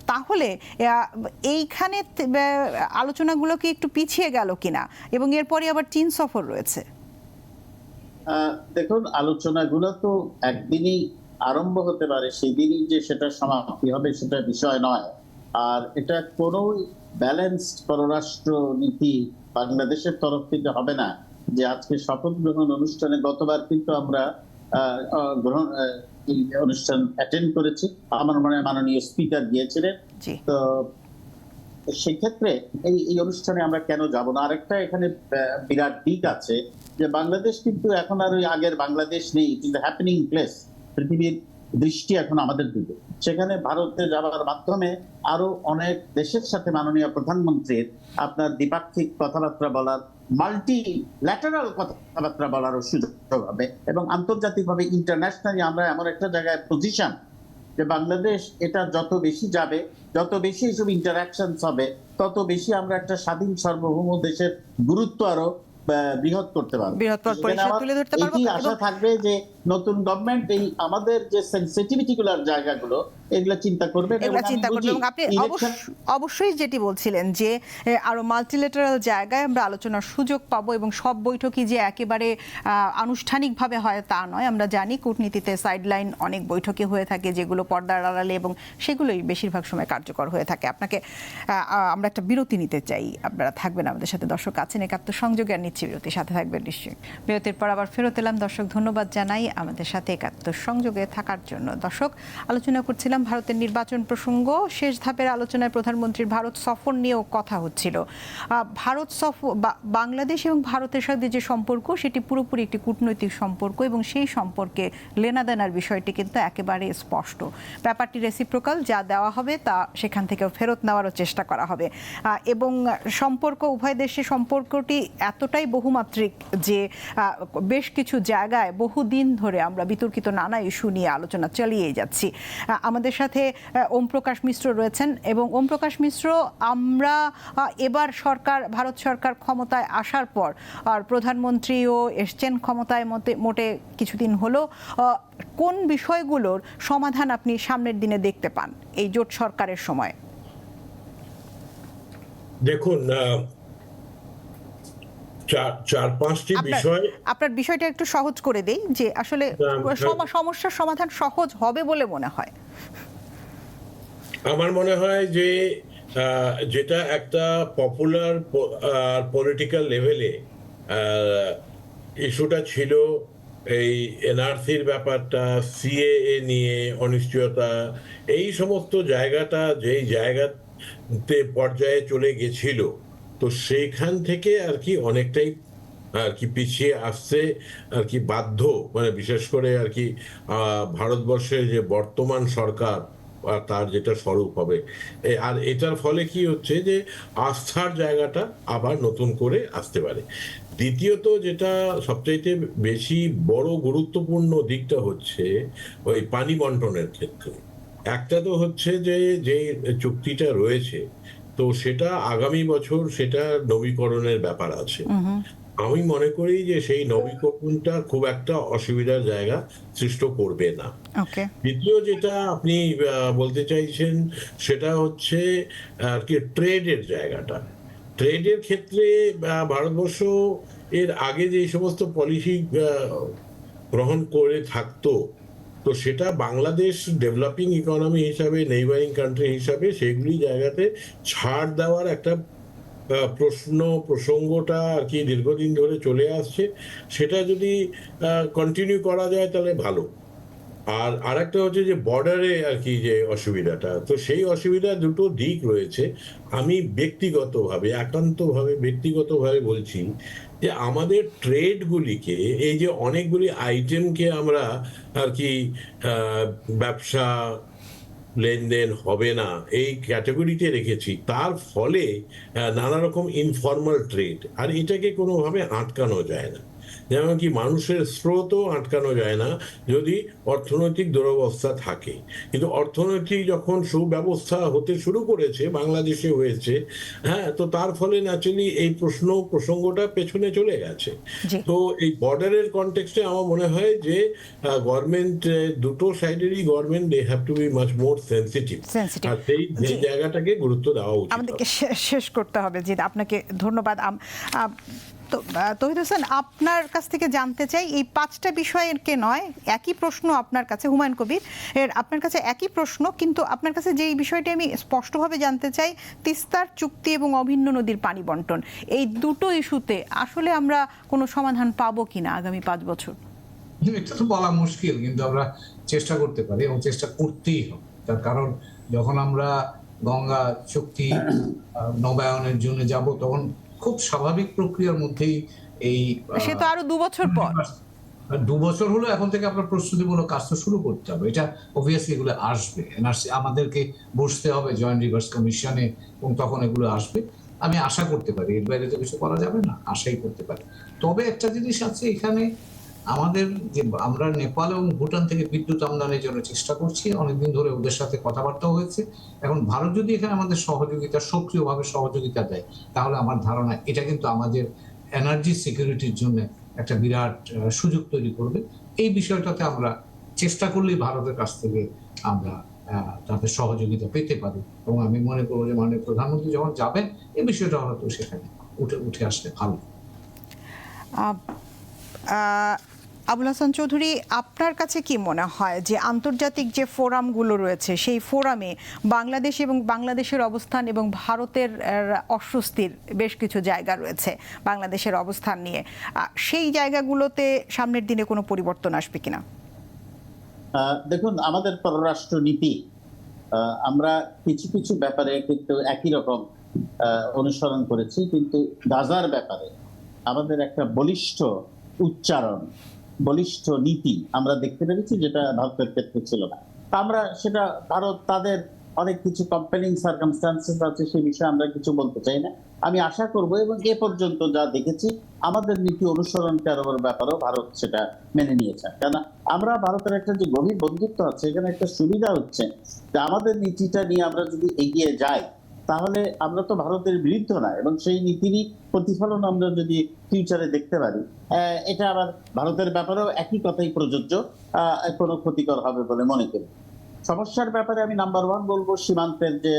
তাহলে এইখানে আলোচনাগুলো কি একটু পিছিয়ে গেল কিনা, এবং এরপরে আবার চীন সফর রয়েছে? দেখুন, আলোচনাগুলো তো একদিনই আরম্ভ হতে পারে, সেদিনই যে সেটা সমাপ্তি হবে সেটা বিষয় নয়। আর এটা কোনো ব্যালেন্সড পররাষ্ট্র নীতি বাংলাদেশের তরফ থেকে হবে না যে আজকে শপথ গ্রহণ অনুষ্ঠানে, গতবার কিন্তু আমরা এই অনুষ্ঠান অ্যাটেন্ড করেছি, আমার মনে হয় মাননীয় স্পিকার গিয়েছিলেন। তো সেক্ষেত্রে এই অনুষ্ঠানে আমরা কেন যাব না? আরেকটা এখানে বিরাট দিক আছে যে বাংলাদেশ কিন্তু এখন আর ওই আগের বাংলাদেশ নেই। It is the happening place. পৃথিবীর দৃষ্টি এখন আমাদের দিকে। সেখানে ভারতে যাওয়ার মাধ্যমে আরো অনেক দেশের সাথে মাননীয় প্রধানমন্ত্রীর আপনার দ্বিপাক্ষিক কথাবার্তা বলার, মাল্টিল্যাটারাল কথাবার্তা বলারও সুযোগ হবে, এবং আন্তর্জাতিকভাবে ইন্টারন্যাশনালি আমরা এমন একটা জায়গায় পজিশন যে বাংলাদেশ এটা যত বেশি যাবে, যত বেশি এইসব ইন্টারাকশনস হবে, তত বেশি আমরা একটা স্বাধীন সার্বভৌম দেশের গুরুত্ব আরো বৃহৎ করতে পারবো। এটি আশা থাকবে যে নতুন গভর্নমেন্ট এই আমাদের যে সেনসিটিভিটিগুলোর জায়গাগুলো এগুলো চিন্তা করবে। এবং আপনি অবশ্যই যেটি বলছিলেন যে আরো মাল্টিল্যাটারাল জায়গায় আমরা আলোচনার সুযোগ পাবো, এবং সব বৈঠকই যে একেবারে আনুষ্ঠানিকভাবে হয় তা নয়। আমরা জানি কূটনীতিতে সাইডলাইন অনেক বৈঠকই হয়ে থাকে যেগুলো পর্দার আড়ালে, এবং সেগুলোই বেশিরভাগ সময় কার্যকর হয়ে থাকে। আপনাকে আমরা একটা বিরতি নিতে চাই, আপনারা থাকবেন আমাদের সাথে। দর্শক আছেন একাত্তর সংযোগে, আর নিচ্ছি বিরতি, সাথে থাকবেন নিশ্চয়ই। বিরতির পর আবার ফেরত এলাম। দর্শক ধন্যবাদ জানাই আমাদের সাথে একাত্তর সংযোগে থাকার জন্য। দর্শক, আলোচনা করছিলাম ভারতের নির্বাচন প্রসঙ্গ। শেষ ধাপের আলোচনায় প্রধানমন্ত্রীর ভারত সফর নিয়েও কথা হচ্ছিল। ভারত সফর, বাংলাদেশ এবং ভারতের সাথে যে সম্পর্ক সেটি পুরোপুরি একটি কূটনৈতিক সম্পর্ক, এবং সেই সম্পর্কে লেনাদেনার বিষয়টি কিন্তু একেবারে স্পষ্ট। ব্যাপারটি রেসিপ্রোকাল, যা দেওয়া হবে তা সেখান থেকেও ফেরত নেওয়ারও চেষ্টা করা হবে, এবং সম্পর্ক, উভয় দেশের সম্পর্কটি এতটাই বহুমাত্রিক যে বেশ কিছু জায়গায় বহুদিন ধরে আমরা বিতর্কিত নানা ইস্যু নিয়ে আলোচনা চালিয়ে যাচ্ছি। আমাদের সাথে ওম প্রকাশ মিশ্র রয়েছেন, এবং ওম প্রকাশ মিশ্র, আমরা এবার ভারত সরকার ক্ষমতায় আসার পর আর প্রধানমন্ত্রীও এসছেন ক্ষমতায় মোটে কিছুদিন হলো, কোন বিষয়গুলোর সমাধান আপনি সামনের দিনে দেখতে পান এই জোট সরকারের সময়? দেখুন, চার পাঁচটি বিষয়। আপনার বিষয়টা একটু সহজ করে দেই যে আসলে সমস্যার সমাধান সহজ হবে বলে মনে হয়। আমার মনে হয় যে যেটা একটা পপুলার পলিটিক্যাল লেভেলে ইস্যুটা ছিল, এই এনআরসির ব্যাপারটা, সিএএ নিয়ে অনিশ্চয়তা, এই সমস্ত জায়গাটা যেই জায়গাতে পর্যায়ে চলে গেছিল, তো সেইখান থেকে আর কি অনেকটাই আর কি পিছিয়ে আসছে আর কি বাধ্য, মানে বিশেষ করে আর কি ভারতবর্ষের যে বর্তমান সরকার তার যেটা স্বরূপ হবে। আর এটার ফলে কি হচ্ছে যে আস্থার জায়গাটা আবার নতুন করে আসতে পারে। দ্বিতীয়ত যেটা সবচাইতে বেশি বড় গুরুত্বপূর্ণ দিকটা হচ্ছে ওই পানি বন্টনের ক্ষেত্রে। একটা তো হচ্ছে যে চুক্তিটা রয়েছে, তো সেটা আগামী বছর সেটা নবীকরণের ব্যাপার আছে। আমি মনে করি যে সেই নবীকরণটা খুব একটা অসুবিধার জায়গা সৃষ্টি করবে না। দ্বিতীয় যেটা আপনি বলতে চাইছেন সেটা হচ্ছে আর কি ট্রেডের জায়গাটা। ট্রেডের ক্ষেত্রে ভারতবর্ষ এর আগে যে সমস্ত পলিসি গ্রহণ করে থাকতো, তো সেটা বাংলাদেশ ডেভেলপিং ইকোনমি হিসাবে, নেইবারিং কান্ট্রি হিসাবে সেগুলি জায়গাতে ছাড় দেওয়ার একটা প্রসঙ্গটা আর কি দীর্ঘদিন ধরে চলে আসছে। সেটা যদি কন্টিনিউ করা যায় তাহলে ভালো। আর আরেকটা হচ্ছে যে বর্ডারে আর কি যে অসুবিধাটা, তো সেই অসুবিধা দুটো দিক রয়েছে। আমি একান্তভাবে ব্যক্তিগতভাবে বলছি যে আমাদের ট্রেডগুলিকে, এই যে অনেকগুলি আইটেমকে আমরা আর কি ব্যবসা লেনদেন হবে না এই ক্যাটাগরিতে রেখেছি, তার ফলে নানা রকম ইনফর্মাল ট্রেড, আর এটাকে কোনোভাবে আটকানো যায় না। যেমন কি মানুষের স্রোতও আটকানো যায় না যদি অর্থনৈতিক দুরবস্থা থাকে, কিন্তু অর্থনৈতিক যখন সুব্যবস্থা হতে শুরু করেছে, বাংলাদেশে হয়েছে, হ্যাঁ, তো তার ফলে ন্যাচারালি এই প্রসঙ্গটা পেছনে চলে গেছে। জি। তো এই বর্ডারের কনটেক্সটে আমার মনে হয় যে গভর্নমেন্ট, দুটো সাইডেরই government, they have to be much more sensitive, Sensitive। আর সেই জি। জায়গাটাকে গুরুত্ব দেওয়া উচিত। আমাদেরকে শেষ করতে হবে। জি, আপনাকে ধন্যবাদ। তো তৌহিদ হোসেন, আপনার কাছ থেকে জানতে চাই, এই 5টা বিষয়েরকে নয়, একই প্রশ্ন আপনার কাছে, হুমায়ুন কবির আপনার কাছে একই প্রশ্ন, কিন্তু আপনার কাছে যেই বিষয়টি আমি স্পষ্টভাবে জানতে চাই, তিস্তার চুক্তি এবং অভিন্ন নদীর পানি বন্টন, এই দুটো ইস্যুতে আসলে আমরা কোনো সমাধান পাবো কিনা আগামী 5 বছর? এটা তো বলা মুশকিল, কিন্তু আমরা চেষ্টা করতে পারি এবং চেষ্টা করতেই হবে। তার কারণ যখন আমরা গঙ্গা চুক্তি নবায়নের জন্য যাব, তখন খুব স্বাভাবিক প্রক্রিয়ার মধ্যেই এই সে তো আরো 2 বছর পর। 2 বছর হলো, এখন থেকে আপনার প্রস্তুতিমূলক কাজ তো শুরু করতে হবে। এটা অবভিয়াসলি এগুলো আসবে, এনআরসি আমাদেরকে বসতে হবে জয়েন্ট রিভার্স কমিশনে, এবং তখন এগুলো আসবে। আমি আশা করতে পারি, এর বাইরে তো কিছু করা যাবে না, আশাই করতে পারি। তবে একটা জিনিস আছে এখানে, আমাদের যে আমরা নেপাল এবং ভুটান থেকে বিদ্যুৎ আমদানির জন্য চেষ্টা করছি, অনেকদিন ধরে ওদের সাথে কথাবার্তা হয়েছে। এখন ভারত যদি এখানে আমাদের সক্রিয়ভাবে সহযোগিতা দেয়, তাহলে আমার ধারণা এটা কিন্তু আমাদের এনার্জি সিকিউরিটির জন্য একটা বিরাট সুযোগ তৈরি করবে। এই বিষয়টাতে আমরা চেষ্টা করলেই ভারতের কাছ থেকে আমরা তাদের সহযোগিতা পেতে পারি, এবং আমি মনে করবো যে মাননীয় প্রধানমন্ত্রী যখন যাবেন, এই বিষয়টা হয়তো সেখানে উঠে আসলে ভালো। আবুল হাসান চৌধুরী, আপনার কাছে কি মনে হয় যে আন্তর্জাতিক যে ফোরামগুলো রয়েছে, সেই ফোরামে বাংলাদেশ এবং বাংলাদেশের অবস্থান এবং ভারতের অস্বস্তির বেশ কিছু জায়গা রয়েছে বাংলাদেশের অবস্থান নিয়ে, সেই জায়গাগুলোতে সামনের দিনে কোনো পরিবর্তন আসবে কিনা? দেখুন, আমাদের পররাষ্ট্র নীতি আমরা কিছু কিছু ব্যাপারে কিন্তু একই রকম অনুসরণ করেছি, কিন্তু গাজার ব্যাপারে আমাদের একটা বলিষ্ঠ উচ্চারণ, বলিষ্ঠ নীতি আমরা দেখতে পেরেছি, যেটা ভারতের ক্ষেত্রে ছিল না। আমরা সেটা, ভারত তাদের অনেক কিছু কম্পেলিং সার্কামস্টান্সেস আছে, সেই বিষয়ে আমরা কিছু বলতে চাই না। আমি আশা করব, এবং এ পর্যন্ত যা দেখেছি, আমাদের নীতি অনুসরণ করার ব্যাপারেও ভারত সেটা মেনে নিয়েছে। কেন, আমরা ভারতের একটা যে গভীর বন্ধুত্ব আছে, এখানে একটা সুবিধা হচ্ছে যে আমাদের নীতিটা নিয়ে আমরা যদি এগিয়ে যাই, তাহলে আমরা তো ভারতের বিরুদ্ধে না, এবং সেই নীতিরই প্রতিফলন আমরা যদি ফিউচারে দেখতে পারি, এটা আবার ভারতের ব্যাপারেও একই কথাই প্রযোজ্য, কোনো ক্ষতিকর হবে বলে মনে করি। সমস্যার ব্যাপারে আমি নাম্বার 1 বলবো, সীমান্তের যে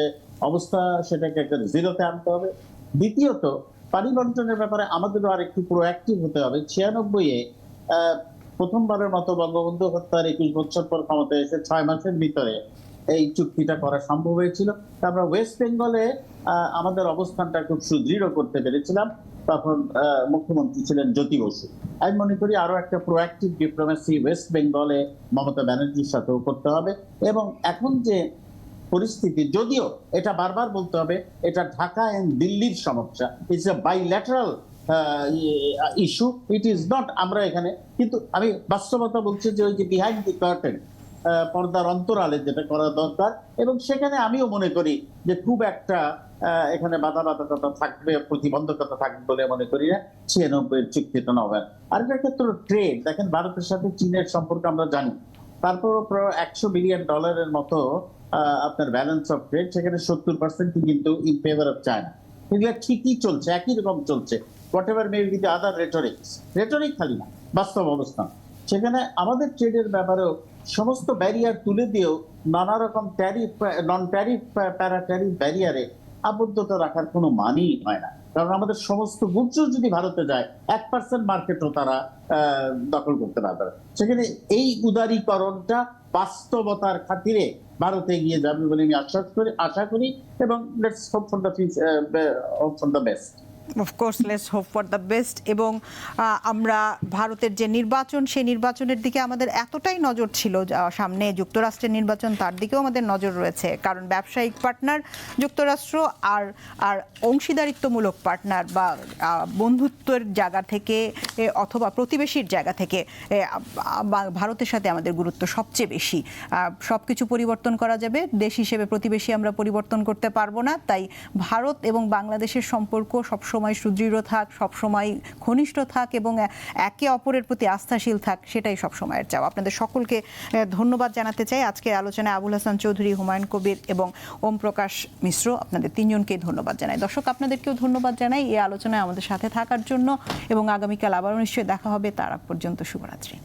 অবস্থা, সেটাকে একটা জিরোতে আনতে হবে। দ্বিতীয়ত, পানি বন্টনের ব্যাপারে আমাদেরও আর একটু প্রোঅ্যাক্টিভ হতে হবে। 96-এ প্রথমবারের মতো বঙ্গবন্ধু হত্যার 21 বছর পর ক্ষমতায় এসে 6 মাসের ভিতরে এই চুক্তিটা করা সম্ভব হয়েছিল। আমরা ওয়েস্ট বেঙ্গলে আমাদের অবস্থানটা খুব সুদৃঢ় করতে পেরেছিলাম, তখন মুখ্যমন্ত্রী ছিলেন জ্যোতি বসু। আমি মনে করি আরো একটা প্রোঅ্যাক্টিভ ডিপ্লোমেসি ওয়েস্ট বেঙ্গলে মমতা ব্যানার্জির সাথেও করতে হবে। এবং এখন যে পরিস্থিতি, যদিও এটা বারবার বলতে হবে, এটা ঢাকা এন্ড দিল্লির সমস্যা, it's a bilateral issue, it is not আমরা এখানে। কিন্তু আমি বাস্তবতা বলছি যে ওই যে বিহাইন্ড দি কার্টেন, পর্দার অন্তরালে যেটা করা দরকার, এবং সেখানে আমিও মনে করি যে খুব একটা এখানে বাধাবাধকতা থাকবে, প্রতিবন্ধকতা থাকবে বলে মনে করি না। 96-এর চুক্তিটা নবায়ন। আরেকটা ক্ষেত্রে ট্রেড, দেখেন ভারতের সাথে চীনের সম্পর্ক আমরা জানি, তারপর প্রায় $100 বিলিয়ন মতো আপনার ব্যালেন্স অফ ট্রেড, সেখানে 70% কিন্তু ইন ফেভার অফ চায়না। এগুলো ঠিকই চলছে, একই রকম চলছে, what ever may be the other rhetoric খালি না, বাস্তব অবস্থা। সেখানে আমাদের ট্রেডের ব্যাপারেও সমস্ত ব্যারিয়ার তুলে দিয়েও নানা রকম ট্যারিফ, নন ট্যারিফ, প্যারা ট্যারিফ ব্যারিয়ারে আবদ্ধতা রাখার কোনো মানেই হয় না। কারণ আমাদের সমস্ত গুডস যদি ভারতে যায়, 1% মার্কেটও তারা দখল করতে পারবে না। সেখানে এই উদারীকরণটা বাস্তবতার খাতিরে ভারতে এগিয়ে যাবে বলে আমি আশা করি, এবং let's hope for the best. Of course let's hope for the best. এবং আমরা ভারতের যে নির্বাচন, সেই নির্বাচনের দিকে আমাদের এতটাই নজর ছিল, সামনে যুক্তরাষ্ট্রের নির্বাচন, তার দিকেও আমাদের নজর রয়েছে, কারণ ব্যবসায়িক পার্টনার যুক্তরাষ্ট্র আর অংশীদারিত্বমূলক পার্টনার বা বন্ধুত্বের জায়গা থেকে অথবা প্রতিবেশীর জায়গা থেকে ভারতের সাথে আমাদের গুরুত্ব সবচেয়ে বেশি। সব কিছু পরিবর্তন করা যাবে, দেশ হিসেবে প্রতিবেশী আমরা পরিবর্তন করতে পারবো না। তাই ভারত এবং বাংলাদেশের সম্পর্ক সবসময় সুদৃঢ় থাক, সবসময় ঘনিষ্ঠ থাক এবং একে অপরের প্রতি আস্থাশীল থাক, সেটাই সবসময়ের চাও। আপনাদের সকলকে ধন্যবাদ জানাতে চাই। আজকের আলোচনায় আবুল হাসান চৌধুরী, হুমায়ুন কবির এবং ওম প্রকাশ মিশ্র, আপনাদের তিনজনকেই ধন্যবাদ জানাই। দর্শক, আপনাদেরকেও ধন্যবাদ জানাই এই আলোচনায় আমাদের সাথে থাকার জন্য, এবং আগামীকাল আবারও নিশ্চয়ই দেখা হবে। তার আগ পর্যন্ত শুভরাত্রি।